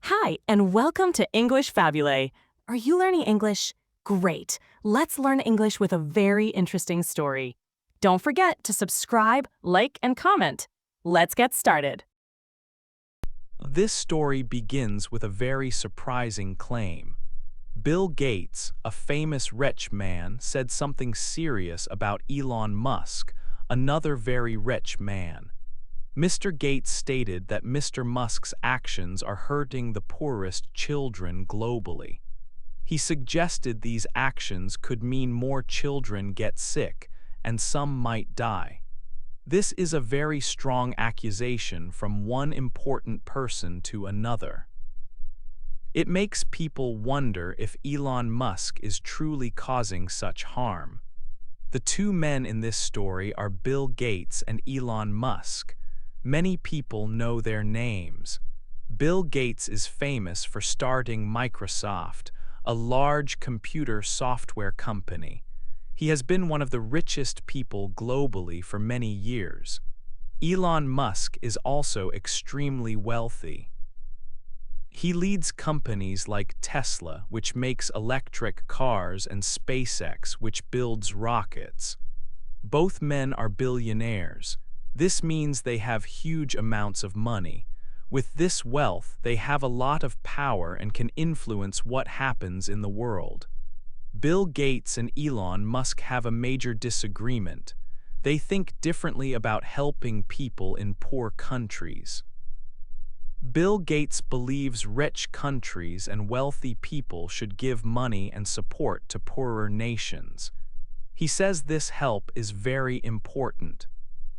Hi, and welcome to English-Fabule. Are you learning English? Great. Let's learn English with a very interesting story. Don't forget to subscribe, like, and comment. Let's get started. This story begins with a very surprising claim. Bill Gates, a famous rich man, said something serious about Elon Musk, another very rich man. Mr. Gates stated that Mr. Musk's actions are hurting the poorest children globally. He suggested these actions could mean more children get sick and some might die. This is a very strong accusation from one important person to another. It makes people wonder if Elon Musk is truly causing such harm. The two men in this story are Bill Gates and Elon Musk. Many people know their names. Bill Gates is famous for starting Microsoft, a large computer software company. He has been one of the richest people globally for many years. Elon Musk is also extremely wealthy. He leads companies like Tesla, which makes electric cars, and SpaceX, which builds rockets. Both men are billionaires. This means they have huge amounts of money. With this wealth, they have a lot of power and can influence what happens in the world. Bill Gates and Elon Musk have a major disagreement. They think differently about helping people in poor countries. Bill Gates believes rich countries and wealthy people should give money and support to poorer nations. He says this help is very important.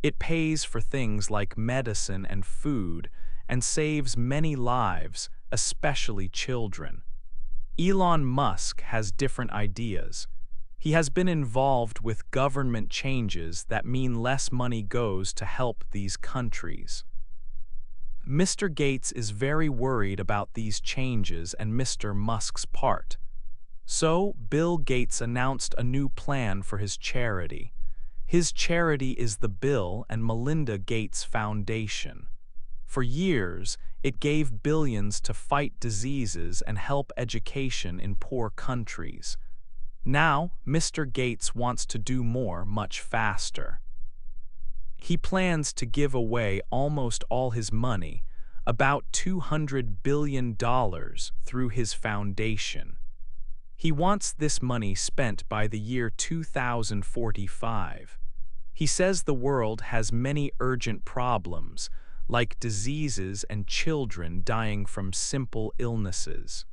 It pays for things like medicine and food and saves many lives, especially children. Elon Musk has different ideas. He has been involved with government changes that mean less money goes to help these countries. Mr. Gates is very worried about these changes and Mr. Musk's part. So, Bill Gates announced a new plan for his charity. His charity is the Bill and Melinda Gates Foundation. For years, it gave billions to fight diseases and help education in poor countries. Now, Mr. Gates wants to do more much faster. He plans to give away almost all his money, about $200 billion, through his foundation. He wants this money spent by the year 2045. He says the world has many urgent problems, like diseases and children dying from simple illnesses.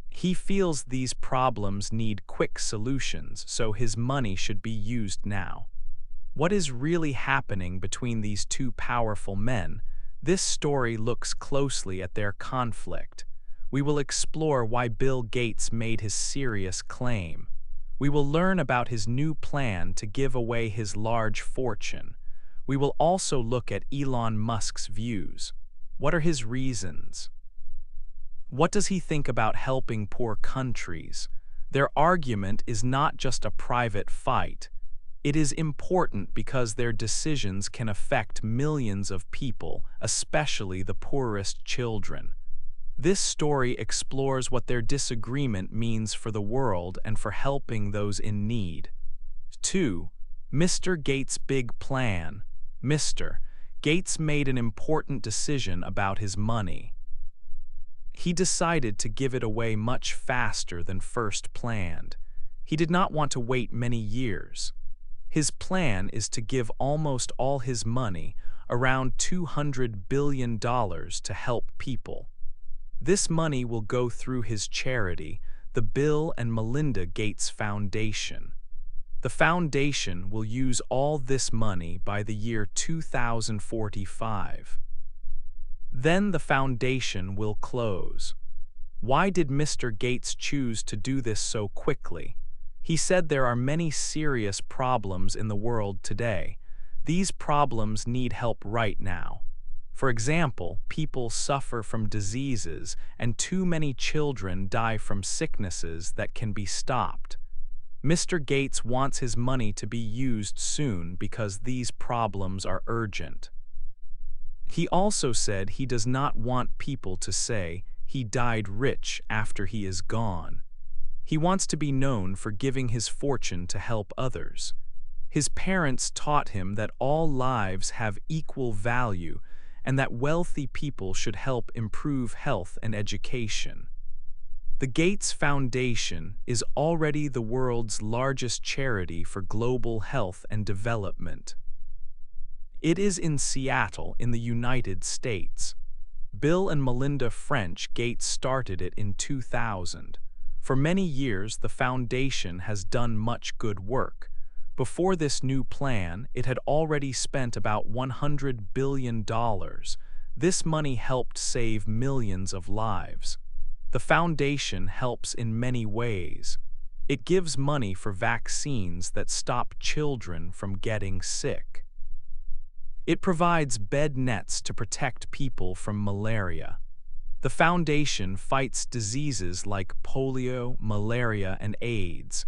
He feels these problems need quick solutions, so his money should be used now. What is really happening between these two powerful men? This story looks closely at their conflict. We will explore why Bill Gates made his serious claim. We will learn about his new plan to give away his large fortune. We will also look at Elon Musk's views. What are his reasons? What does he think about helping poor countries? Their argument is not just a private fight. It is important because their decisions can affect millions of people, especially the poorest children. This story explores what their disagreement means for the world and for helping those in need. 2. Mr. Gates' big plan. Mr. Gates made an important decision about his money. He decided to give it away much faster than first planned. He did not want to wait many years. His plan is to give almost all his money, around $200 billion, to help people. This money will go through his charity, the Bill and Melinda Gates Foundation. The foundation will use all this money by the year 2045. Then the foundation will close. Why did Mr. Gates choose to do this so quickly? He said there are many serious problems in the world today. These problems need help right now. For example, people suffer from diseases and too many children die from sicknesses that can be stopped. Mr. Gates wants his money to be used soon because these problems are urgent. He also said he does not want people to say he died rich after he is gone. He wants to be known for giving his fortune to help others. His parents taught him that all lives have equal value and that wealthy people should help improve health and education. The Gates Foundation is already the world's largest charity for global health and development. It is in Seattle, in the United States. Bill and Melinda French Gates started it in 2000. For many years, the foundation has done much good work. Before this new plan, it had already spent about $100 billion. This money helped save millions of lives. The foundation helps in many ways. It gives money for vaccines that stop children from getting sick. It provides bed nets to protect people from malaria. The foundation fights diseases like polio, malaria, and AIDS.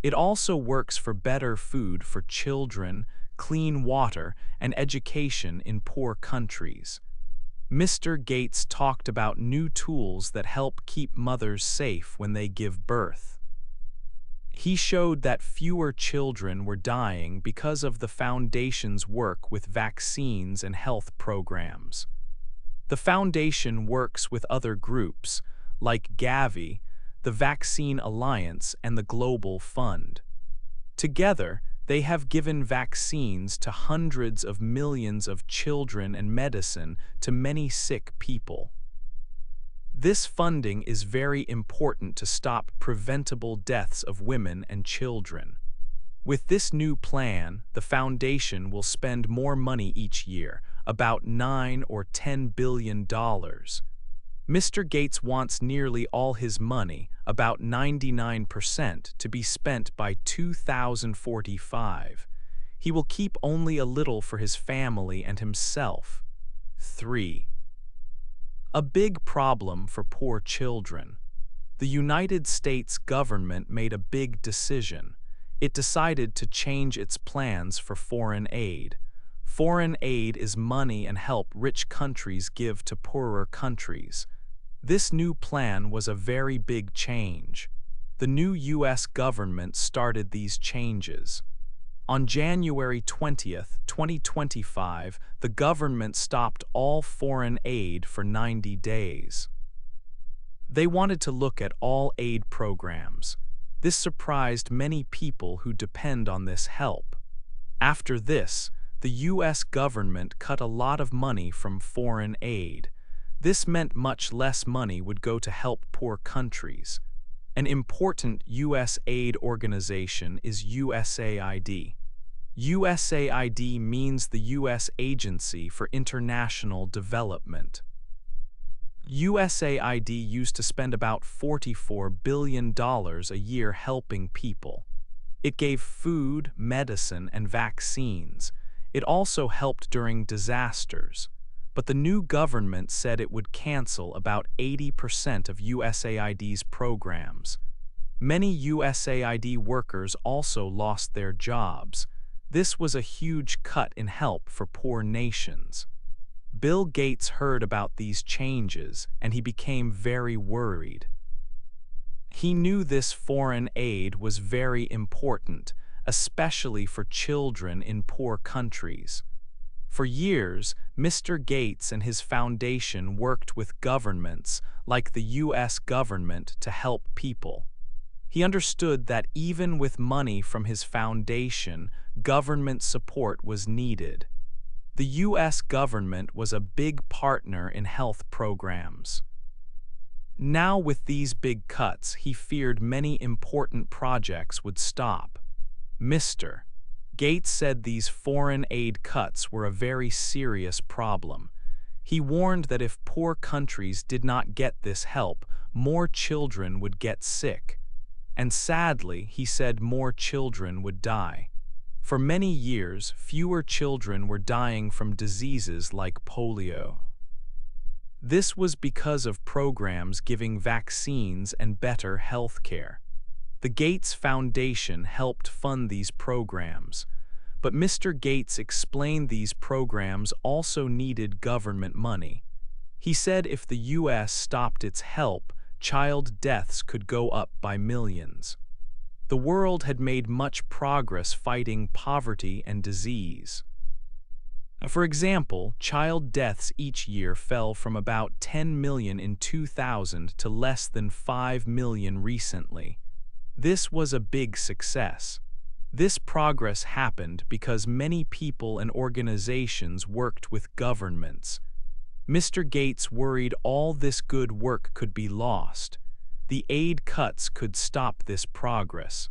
It also works for better food for children, clean water, and education in poor countries. Mr. Gates talked about new tools that help keep mothers safe when they give birth. He showed that fewer children were dying because of the foundation's work with vaccines and health programs. The foundation works with other groups, like Gavi, the Vaccine Alliance, and the Global Fund. Together, they have given vaccines to hundreds of millions of children and medicine to many sick people. This funding is very important to stop preventable deaths of women and children. With this new plan, the foundation will spend more money each year, about $9 or $10 billion. Mr. Gates wants nearly all his money, about 99%, to be spent by 2045. He will keep only a little for his family and himself. 3. A big problem for poor children. The United States government made a big decision. It decided to change its plans for foreign aid. Foreign aid is money and help rich countries give to poorer countries. This new plan was a very big change. The new U.S. government started these changes. On January 20, 2025, the government stopped all foreign aid for 90 days. They wanted to look at all aid programs. This surprised many people who depend on this help. After this, the U.S. government cut a lot of money from foreign aid. This meant much less money would go to help poor countries. An important U.S. aid organization is USAID. USAID means the U.S. Agency for International Development. USAID used to spend about $44 billion a year helping people. It gave food, medicine, and vaccines. It also helped during disasters. But the new government said it would cancel about 80% of USAID's programs. Many USAID workers also lost their jobs. This was a huge cut in help for poor nations. Bill Gates heard about these changes and he became very worried. He knew this foreign aid was very important, especially for children in poor countries. For years, Mr. Gates and his foundation worked with governments, like the U.S. government, to help people. He understood that even with money from his foundation, government support was needed. The U.S. government was a big partner in health programs. Now, with these big cuts, he feared many important projects would stop. Mr. Gates said these foreign aid cuts were a very serious problem. He warned that if poor countries did not get this help, more children would get sick. And sadly, he said more children would die. For many years, fewer children were dying from diseases like polio. This was because of programs giving vaccines and better health care. The Gates Foundation helped fund these programs, But Mr. Gates explained these programs also needed government money. He said if the U.S. stopped its help, child deaths could go up by millions. The world had made much progress fighting poverty and disease. For example, child deaths each year fell from about 10 million in 2000 to less than 5 million recently. This was a big success. This progress happened because many people and organizations worked with governments. Mr. Gates worried all this good work could be lost. The aid cuts could stop this progress.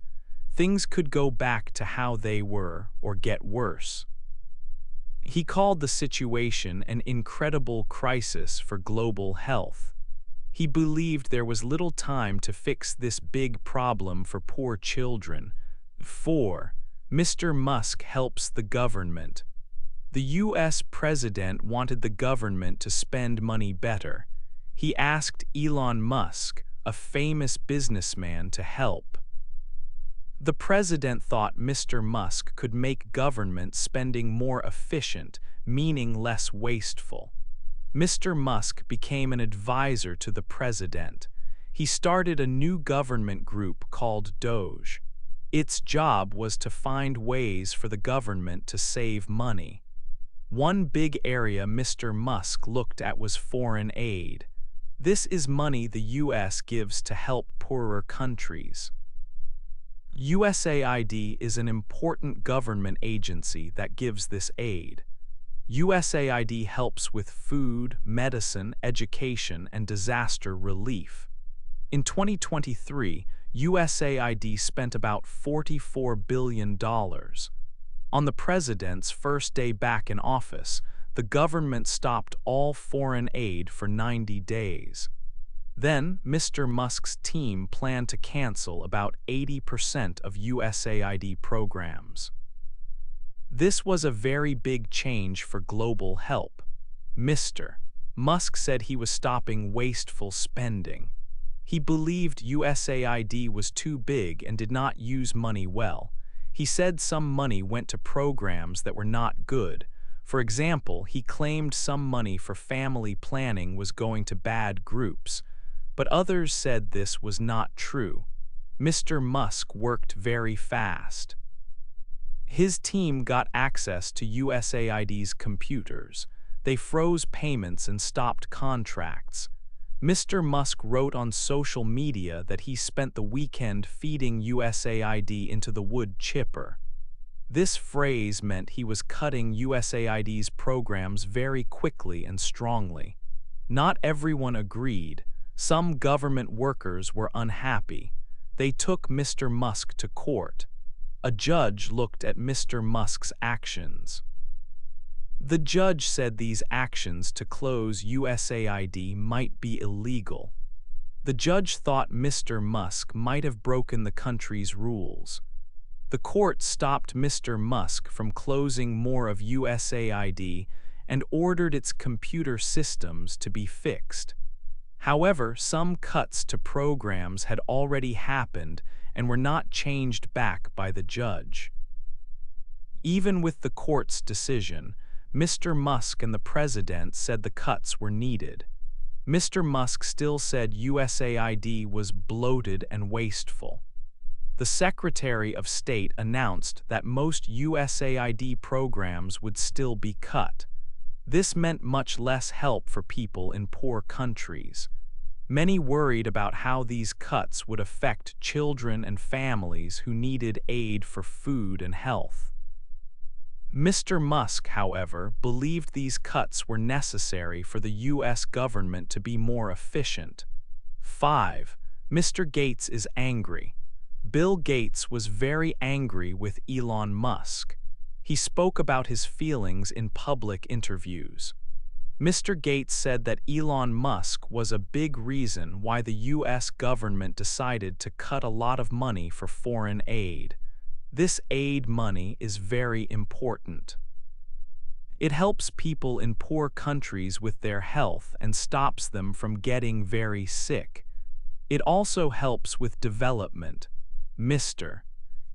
Things could go back to how they were or get worse. He called the situation an incredible crisis for global health. He believed there was little time to fix this big problem for poor children. 4. Mr. Musk helps the government. The U.S. president wanted the government to spend money better. He asked Elon Musk, a famous businessman, to help. The president thought Mr. Musk could make government spending more efficient, meaning less wasteful. Mr. Musk became an advisor to the president. He started a new government group called DOGE. Its job was to find ways for the government to save money. One big area Mr. Musk looked at was foreign aid. This is money the U.S. gives to help poorer countries. USAID is an important government agency that gives this aid. USAID helps with food, medicine, education, and disaster relief. In 2023, USAID spent about $44 billion. On the president's first day back in office, the government stopped all foreign aid for 90 days. Then, Mr. Musk's team planned to cancel about 80% of USAID programs. This was a very big change for global help. Mr. Musk said he was stopping wasteful spending. He believed USAID was too big and did not use money well. He said some money went to programs that were not good. For example, he claimed some money for family planning was going to bad groups. But others said this was not true. Mr. Musk worked very fast. His team got access to USAID's computers. They froze payments and stopped contracts. Mr. Musk wrote on social media that he spent the weekend feeding USAID into the wood chipper. This phrase meant he was cutting USAID's programs very quickly and strongly. Not everyone agreed. Some government workers were unhappy. They took Mr. Musk to court. A judge looked at Mr. Musk's actions. The judge said these actions to close USAID might be illegal. The judge thought Mr. Musk might have broken the country's rules. The court stopped Mr. Musk from closing more of USAID and ordered its computer systems to be fixed. However, some cuts to programs had already happened and were not changed back by the judge. Even with the court's decision, Mr. Musk and the president said the cuts were needed. Mr. Musk still said USAID was bloated and wasteful. The Secretary of State announced that most USAID programs would still be cut. This meant much less help for people in poor countries. Many worried about how these cuts would affect children and families who needed aid for food and health. Mr. Musk, however, believed these cuts were necessary for the U.S. government to be more efficient. 5. Mr. Gates is angry. Bill Gates was very angry with Elon Musk. He spoke about his feelings in public interviews. Mr. Gates said that Elon Musk was a big reason why the U.S. government decided to cut a lot of money for foreign aid. This aid money is very important. It helps people in poor countries with their health and stops them from getting very sick. It also helps with development. Mr.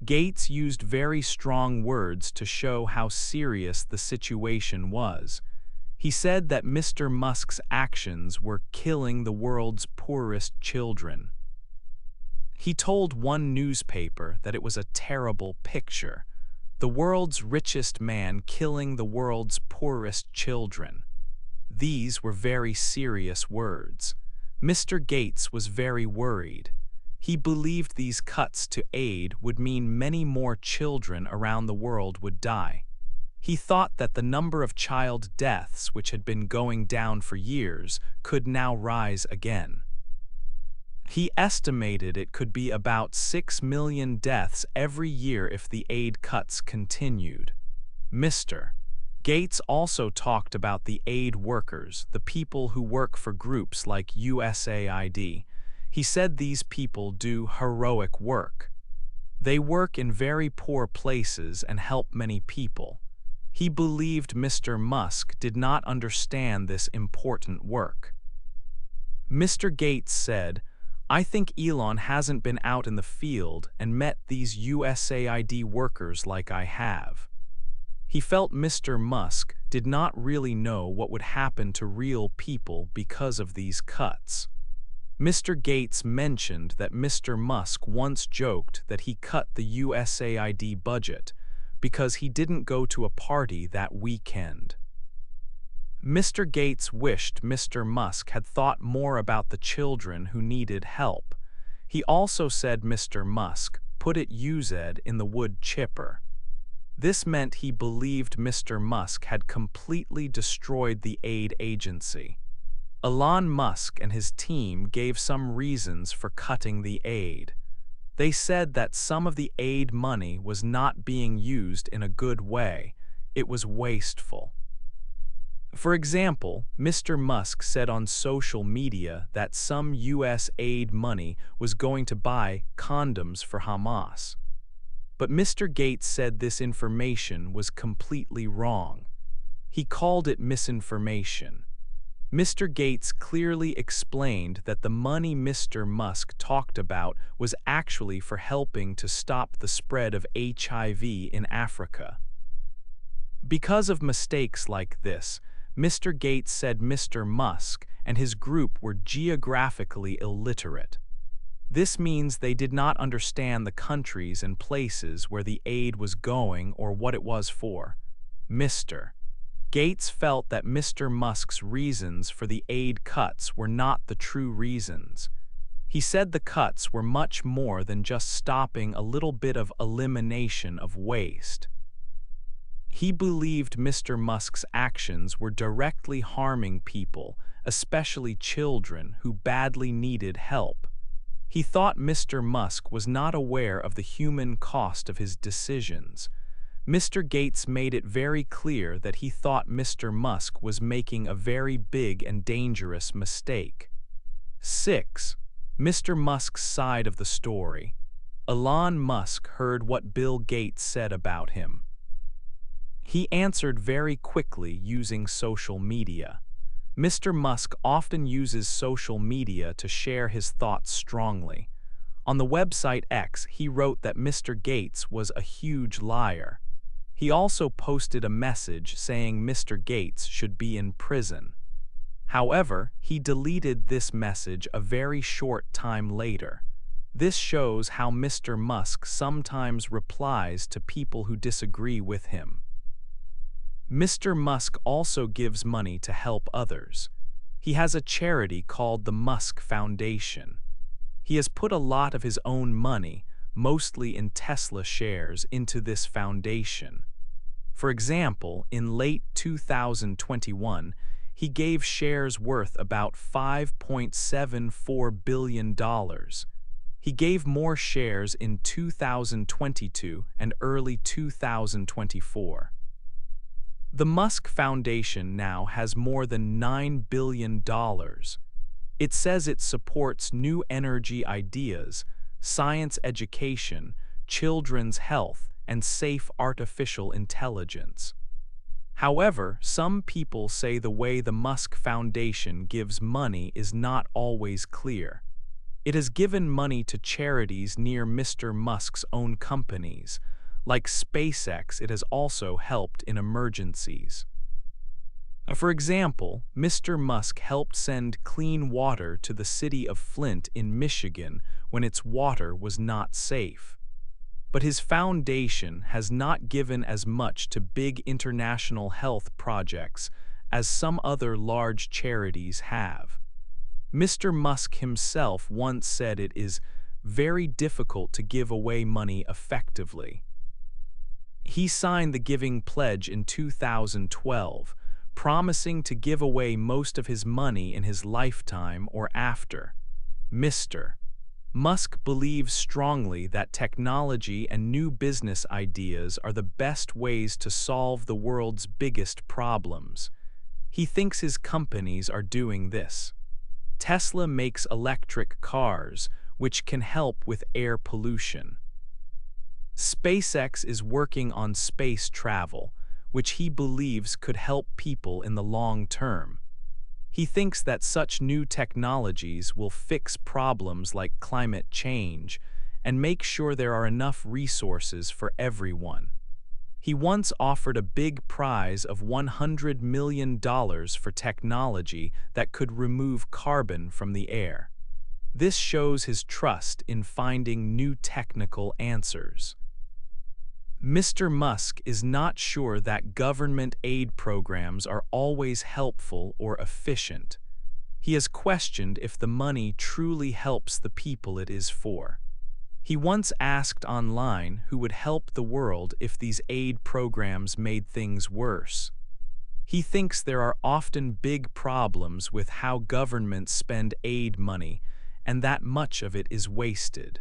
Gates used very strong words to show how serious the situation was. He said that Mr. Musk's actions were killing the world's poorest children. He told one newspaper that it was a terrible picture, the world's richest man killing the world's poorest children. These were very serious words. Mr. Gates was very worried. He believed these cuts to aid would mean many more children around the world would die. He thought that the number of child deaths, which had been going down for years, could now rise again. He estimated it could be about 6 million deaths every year if the aid cuts continued. Mr. Gates also talked about the aid workers, the people who work for groups like USAID. He said these people do heroic work. They work in very poor places and help many people. He believed Mr. Musk did not understand this important work. Mr. Gates said, "I think Elon hasn't been out in the field and met these USAID workers like I have." He felt Mr. Musk did not really know what would happen to real people because of these cuts. Mr. Gates mentioned that Mr. Musk once joked that he cut the USAID budget because he didn't go to a party that weekend. Mr. Gates wished Mr. Musk had thought more about the children who needed help. He also said Mr. Musk put it used in the wood chipper. This meant he believed Mr. Musk had completely destroyed the aid agency. Elon Musk and his team gave some reasons for cutting the aid. They said that some of the aid money was not being used in a good way. It was wasteful. For example, Mr. Musk said on social media that some US aid money was going to buy condoms for Hamas. But Mr. Gates said this information was completely wrong. He called it misinformation. Mr. Gates clearly explained that the money Mr. Musk talked about was actually for helping to stop the spread of HIV in Africa. Because of mistakes like this, Mr. Gates said Mr. Musk and his group were geographically illiterate. This means they did not understand the countries and places where the aid was going or what it was for. Mr. Gates felt that Mr. Musk's reasons for the aid cuts were not the true reasons. He said the cuts were much more than just stopping a little bit of elimination of waste. He believed Mr. Musk's actions were directly harming people, especially children who badly needed help. He thought Mr. Musk was not aware of the human cost of his decisions. Mr. Gates made it very clear that he thought Mr. Musk was making a very big and dangerous mistake. 6. Mr. Musk's side of the story. Elon Musk heard what Bill Gates said about him. He answered very quickly using social media. Mr. Musk often uses social media to share his thoughts strongly. On the website X, he wrote that Mr. Gates was a huge liar. He also posted a message saying Mr. Gates should be in prison. However, he deleted this message a very short time later. This shows how Mr. Musk sometimes replies to people who disagree with him. Mr. Musk also gives money to help others. He has a charity called the Musk Foundation. He has put a lot of his own money, mostly in Tesla shares, into this foundation. For example, in late 2021, he gave shares worth about $5.74 billion. He gave more shares in 2022 and early 2024. The Musk Foundation now has more than $9 billion. It says it supports new energy ideas, science education, children's health, and safe artificial intelligence. However, some people say the way the Musk Foundation gives money is not always clear. It has given money to charities near Mr. Musk's own companies. Like SpaceX, it has also helped in emergencies. For example, Mr. Musk helped send clean water to the city of Flint in Michigan when its water was not safe. But his foundation has not given as much to big international health projects as some other large charities have. Mr. Musk himself once said it is very difficult to give away money effectively. He signed the Giving Pledge in 2012, promising to give away most of his money in his lifetime or after. Mr. Musk believes strongly that technology and new business ideas are the best ways to solve the world's biggest problems. He thinks his companies are doing this. Tesla makes electric cars, which can help with air pollution. SpaceX is working on space travel, which he believes could help people in the long term. He thinks that such new technologies will fix problems like climate change and make sure there are enough resources for everyone. He once offered a big prize of $100 million for technology that could remove carbon from the air. This shows his trust in finding new technical answers. Mr. Musk is not sure that government aid programs are always helpful or efficient. He has questioned if the money truly helps the people it is for. He once asked online who would help the world if these aid programs made things worse. He thinks there are often big problems with how governments spend aid money, and that much of it is wasted.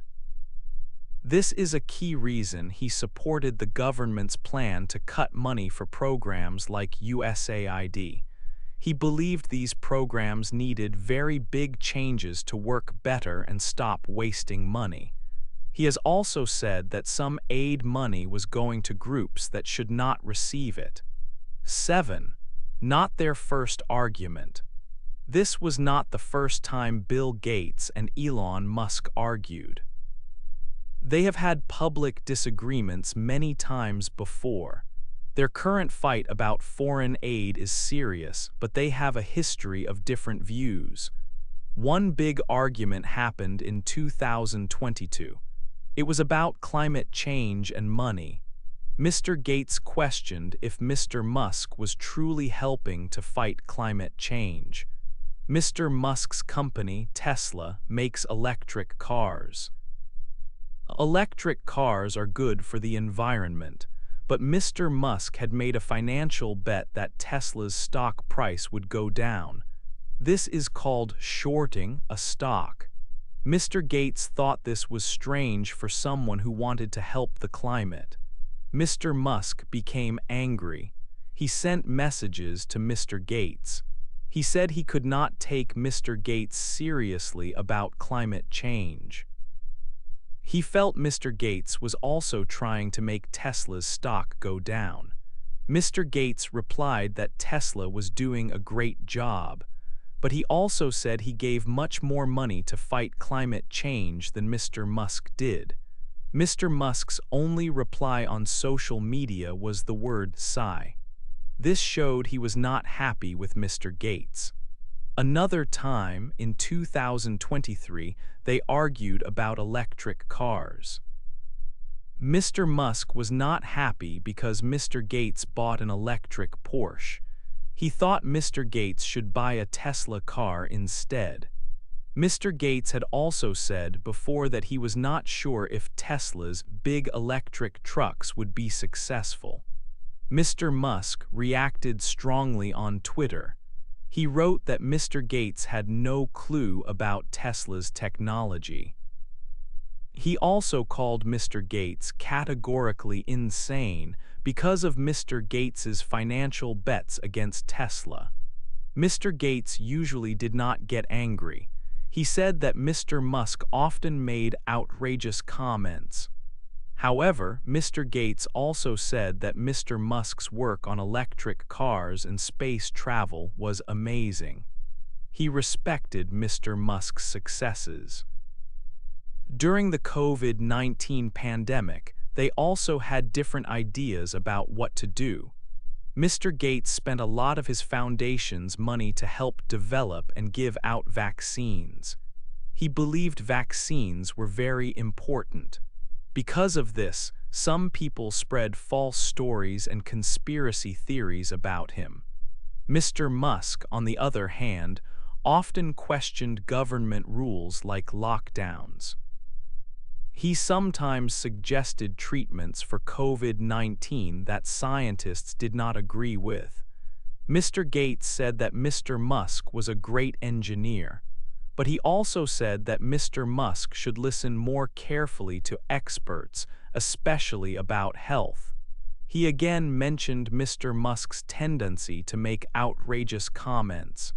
This is a key reason he supported the government's plan to cut money for programs like USAID. He believed these programs needed very big changes to work better and stop wasting money. He has also said that some aid money was going to groups that should not receive it. 7. Not their first argument. This was not the first time Bill Gates and Elon Musk argued. They have had public disagreements many times before. Their current fight about foreign aid is serious, but they have a history of different views. One big argument happened in 2022. It was about climate change and money. Mr. Gates questioned if Mr. Musk was truly helping to fight climate change. Mr. Musk's company, Tesla, makes electric cars. Electric cars are good for the environment, but Mr. Musk had made a financial bet that Tesla's stock price would go down. This is called shorting a stock. Mr. Gates thought this was strange for someone who wanted to help the climate. Mr. Musk became angry. He sent messages to Mr. Gates. He said he could not take Mr. Gates seriously about climate change. He felt Mr. Gates was also trying to make Tesla's stock go down. Mr. Gates replied that Tesla was doing a great job, but he also said he gave much more money to fight climate change than Mr. Musk did. Mr. Musk's only reply on social media was the word sigh. This showed he was not happy with Mr. Gates. Another time, in 2023, they argued about electric cars. Mr. Musk was not happy because Mr. Gates bought an electric Porsche. He thought Mr. Gates should buy a Tesla car instead. Mr. Gates had also said before that he was not sure if Tesla's big electric trucks would be successful. Mr. Musk reacted strongly on Twitter. He wrote that Mr. Gates had no clue about Tesla's technology. He also called Mr. Gates categorically insane because of Mr. Gates's financial bets against Tesla. Mr. Gates usually did not get angry. He said that Mr. Musk often made outrageous comments. However, Mr. Gates also said that Mr. Musk's work on electric cars and space travel was amazing. He respected Mr. Musk's successes. During the COVID-19 pandemic, they also had different ideas about what to do. Mr. Gates spent a lot of his foundation's money to help develop and give out vaccines. He believed vaccines were very important. Because of this, some people spread false stories and conspiracy theories about him. Mr. Musk, on the other hand, often questioned government rules like lockdowns. He sometimes suggested treatments for COVID-19 that scientists did not agree with. Mr. Gates said that Mr. Musk was a great engineer, but he also said that Mr. Musk should listen more carefully to experts, especially about health. He again mentioned Mr. Musk's tendency to make outrageous comments.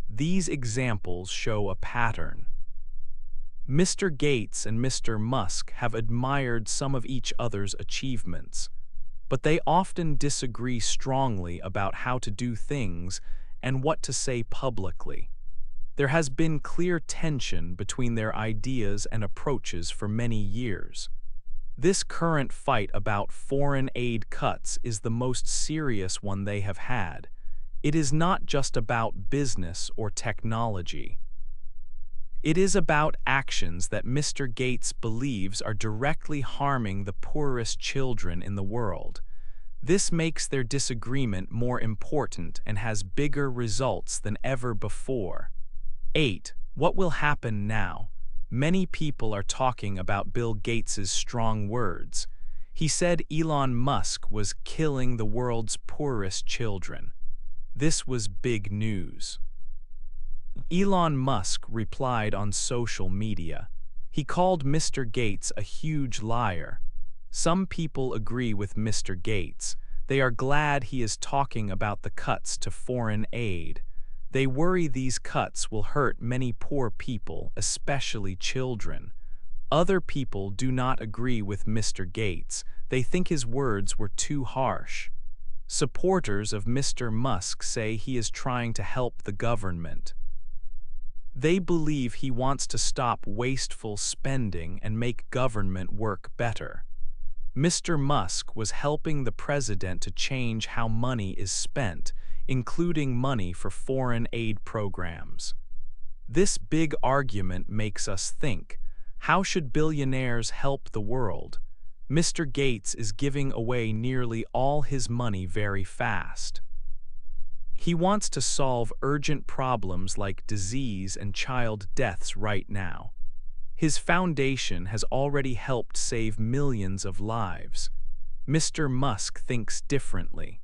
These examples show a pattern. Mr. Gates and Mr. Musk have admired some of each other's achievements, but they often disagree strongly about how to do things and what to say publicly. There has been clear tension between their ideas and approaches for many years. This current fight about foreign aid cuts is the most serious one they have had. It is not just about business or technology. It is about actions that Mr. Gates believes are directly harming the poorest children in the world. This makes their disagreement more important and has bigger results than ever before. 8. What will happen now? Many people are talking about Bill Gates's strong words. He said Elon Musk was killing the world's poorest children. This was big news. Elon Musk replied on social media. He called Mr. Gates a huge liar. Some people agree with Mr. Gates. They are glad he is talking about the cuts to foreign aid. They worry these cuts will hurt many poor people, especially children. Other people do not agree with Mr. Gates. They think his words were too harsh. Supporters of Mr. Musk say he is trying to help the government. They believe he wants to stop wasteful spending and make government work better. Mr. Musk was helping the president to change how money is spent, including money for foreign aid programs. This big argument makes us think, how should billionaires help the world? Mr. Gates is giving away nearly all his money very fast. He wants to solve urgent problems like disease and child deaths right now. His foundation has already helped save millions of lives. Mr. Musk thinks differently.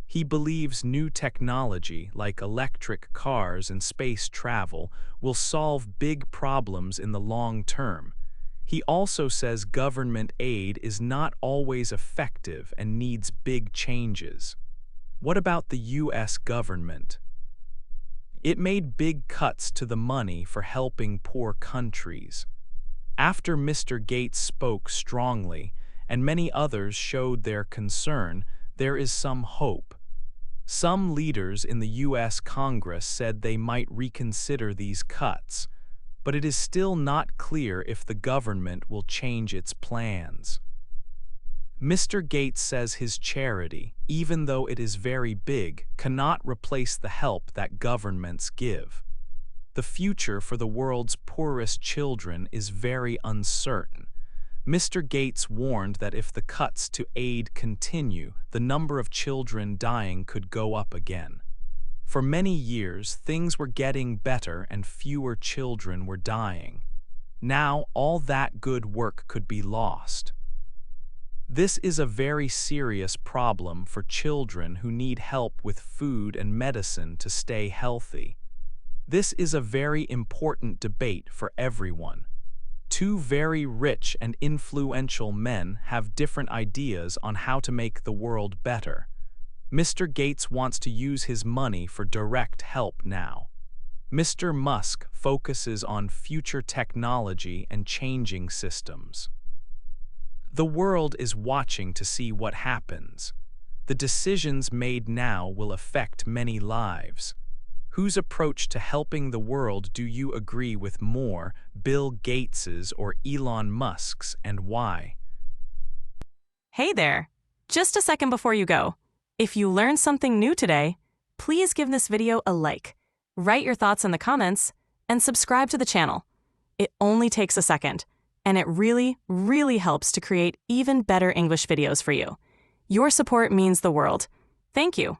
He believes new technology like electric cars and space travel will solve big problems in the long term. He also says government aid is not always effective and needs big changes. What about the U.S. government? It made big cuts to the money for helping poor countries. After Mr. Gates spoke strongly, and many others showed their concern, there is some hope. Some leaders in the U.S. Congress said they might reconsider these cuts, but it is still not clear if the government will change its plans. Mr. Gates says his charity, even though it is very big, cannot replace the help that governments give. The future for the world's poorest children is very uncertain. Mr. Gates warned that if the cuts to aid continue, the number of children dying could go up again. For many years, things were getting better and fewer children were dying. Now, all that good work could be lost. This is a very serious problem for children who need help with food and medicine to stay healthy. This is a very important debate for everyone. Two very rich and influential men have different ideas on how to make the world better. Mr. Gates wants to use his money for direct help now. Mr. Musk focuses on future technology and changing systems. The world is watching to see what happens. The decisions made now will affect many lives. Whose approach to helping the world do you agree with more, Bill Gates's or Elon Musk's, and why? Hey there! Just a second before you go. If you learned something new today, please give this video a like, write your thoughts in the comments, and subscribe to the channel. It only takes a second, and it really, really helps to create even better English videos for you. Your support means the world. Thank you.